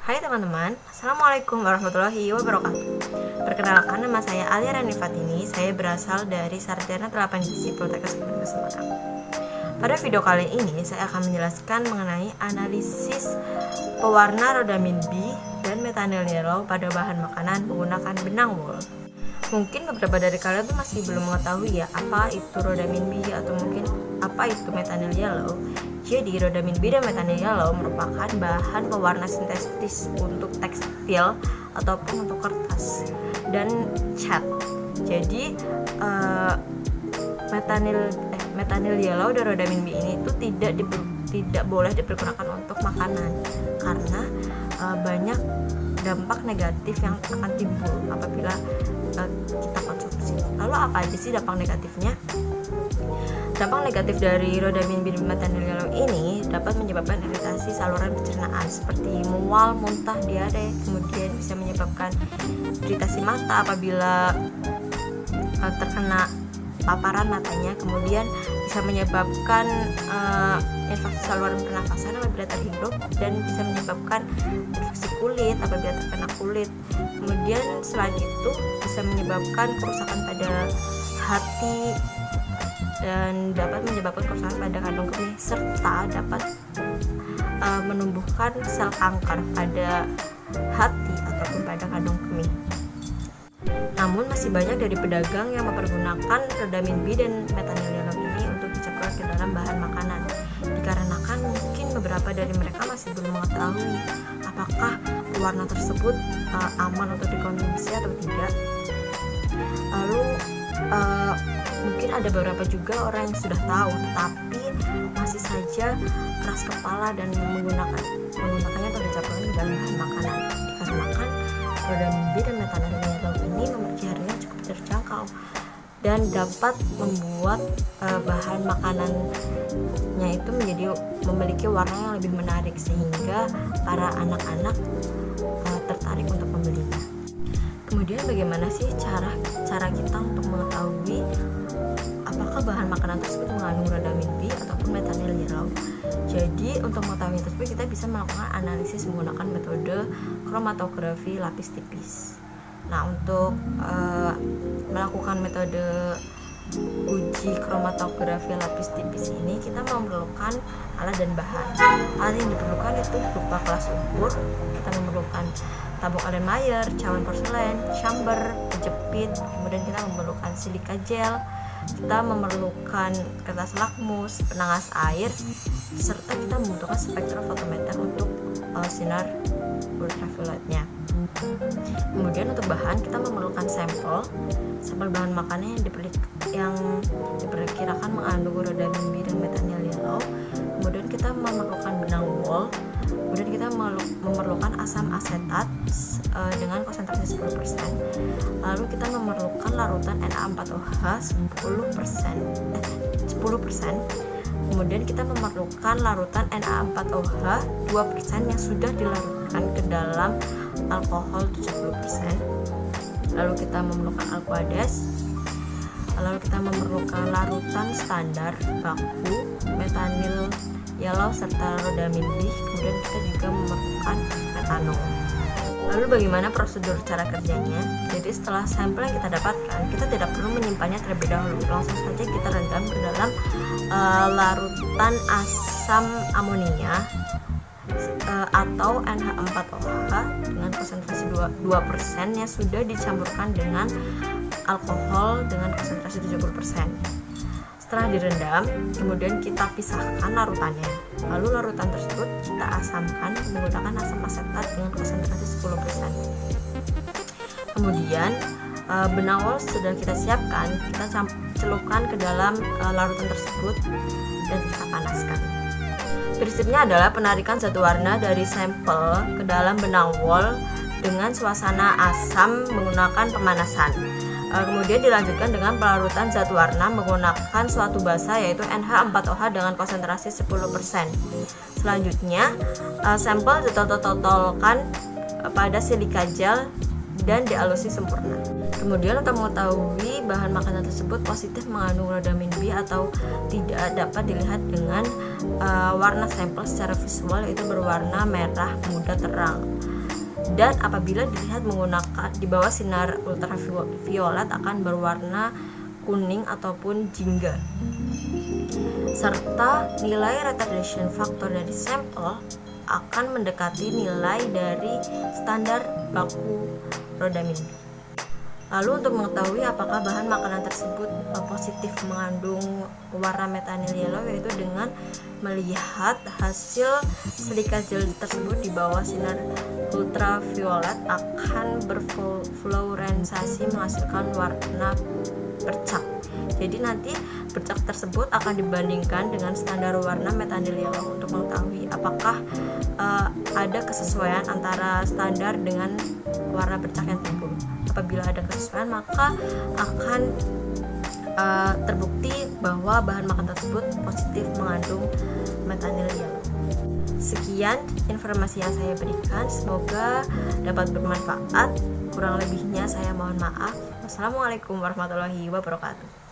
Hai teman-teman, Assalamualaikum warahmatullahi wabarakatuh. Perkenalkan, nama saya Alia Rani Fatini. Saya berasal dari Sarjana 8 Gizi Poltekkes Semarang. Pada video kali ini saya akan menjelaskan mengenai analisis pewarna rodamin B dan methynyl yellow pada bahan makanan menggunakan benang wol. Mungkin beberapa dari kalian tuh masih belum mengetahui ya apa itu rodamin B atau mungkin apa itu methynyl yellow. Jadi rodamin B dan methynyl yellow merupakan bahan pewarna sintetis untuk tekstil ataupun untuk kertas dan cat. Jadi methynyl yellow dan rodamin B ini itu tidak boleh dipergunakan untuk makanan karena banyak dampak negatif yang akan timbul apabila kita konsumsi. Lalu apa aja sih dampak negatifnya? Dampak negatif dari rodamin B dan methynyl yellow ini dapat menyebabkan iritasi saluran pencernaan seperti mual, muntah, diare, kemudian bisa menyebabkan iritasi mata apabila terkena paparan matanya, kemudian bisa menyebabkan infeksi saluran pernafasan apabila terhirup dan bisa menyebabkan infeksi kulit apabila terkena kulit. Kemudian selain itu bisa menyebabkan kerusakan pada hati dan dapat menyebabkan kerusakan pada kandung kemih serta dapat menumbuhkan sel kanker pada hati ataupun pada kandung kemih. Namun masih banyak dari pedagang yang mempergunakan rodamin B dan methynyl yellow ini untuk dicampur ke dalam bahan makanan, dikarenakan mungkin beberapa dari mereka masih belum mengetahui apakah pewarna tersebut aman untuk dikonsumsi atau tidak. Lalu mungkin ada beberapa juga orang yang sudah tahu tetapi masih saja keras kepala dan menggunakannya atau dicampurkan ke dalam bahan makanan, dikarenakan rodamin B dan methynyl yellow ini memiliki harganya cukup terjangkau dan dapat membuat bahan makanannya itu memiliki warna yang lebih menarik sehingga para anak-anak tertarik untuk membelinya. Kemudian bagaimana sih cara kita untuk mengetahui apakah bahan makanan tersebut mengandung rodamin B ataupun methynyl yellow? Jadi untuk mengetahui tersebut kita bisa melakukan analisis menggunakan metode kromatografi lapis tipis. Nah, untuk melakukan metode uji kromatografi lapis tipis ini kita memerlukan alat dan bahan. Alat yang diperlukan itu berupa kelas ukur, kita memerlukan tabung Erlenmeyer, cawan porselen, chamber, penjepit, kemudian kita memerlukan silika gel, kita memerlukan kertas lakmus, penangas air, serta kita membutuhkan spektrofotometer untuk sinar ultravioletnya. Kemudian untuk bahan kita memerlukan sampel bahan makanan yang diperkirakan mengandung rodamin B dan methynyl yellow. Kemudian kita memerlukan benang wol. Kemudian kita memerlukan asam asetat dengan konsentrasi 10%. Lalu kita memerlukan larutan Na4OH 10%. Kemudian kita memerlukan larutan Na4OH 2% yang sudah dilarutkan ke dalam alkohol 70%. Lalu kita memerlukan alkuades. Lalu kita memerlukan larutan standar baku, methynyl yellow serta rodamin B. Kemudian kita juga memerlukan metanol. Lalu bagaimana prosedur cara kerjanya? Jadi setelah sampel yang kita dapatkan, kita tidak perlu menyimpannya terlebih dahulu. Langsung saja kita rendam ke dalam larutan asam amonia atau NH4OH dengan konsentrasi 2% yang sudah dicampurkan dengan alkohol dengan konsentrasi 70%. Setelah direndam, kemudian kita pisahkan larutannya. Lalu larutan tersebut kita asamkan menggunakan asam asetat dengan konsentrasi 10%. Kemudian benang wol sudah kita siapkan, kita celupkan ke dalam larutan tersebut dan kita panaskan. Prinsipnya adalah penarikan zat warna dari sampel ke dalam benang wol dengan suasana asam menggunakan pemanasan. Kemudian dilanjutkan dengan pelarutan zat warna menggunakan suatu basa yaitu NH4OH dengan konsentrasi 10%. Selanjutnya sampel ditotol-totolkan pada silika gel dan dialusi sempurna. Kemudian untuk mengetahui bahan makanan tersebut positif mengandung rodamin B atau tidak dapat dilihat dengan warna sampel secara visual, yaitu berwarna merah muda terang. dan apabila dilihat menggunakan di bawah sinar ultraviolet akan berwarna kuning ataupun jingga. Serta nilai retardation factor dari sampel akan mendekati nilai dari standar baku rodamin B. Lalu untuk mengetahui apakah bahan makanan tersebut positif mengandung warna metanyl yellow, yaitu dengan melihat hasil silikat gel tersebut di bawah sinar ultraviolet akan berfluorensasi menghasilkan warna bercak. Jadi nanti bercak tersebut akan dibandingkan dengan standar warna metanyl yellow untuk mengetahui apakah ada kesesuaian antara standar dengan warna bercak yang timbul. Apabila ada kesesuaian, maka akan terbukti bahwa bahan makan tersebut positif mengandung metanyl yellow. Sekian informasi yang saya berikan, semoga dapat bermanfaat. Kurang lebihnya saya mohon maaf. Wassalamualaikum warahmatullahi wabarakatuh.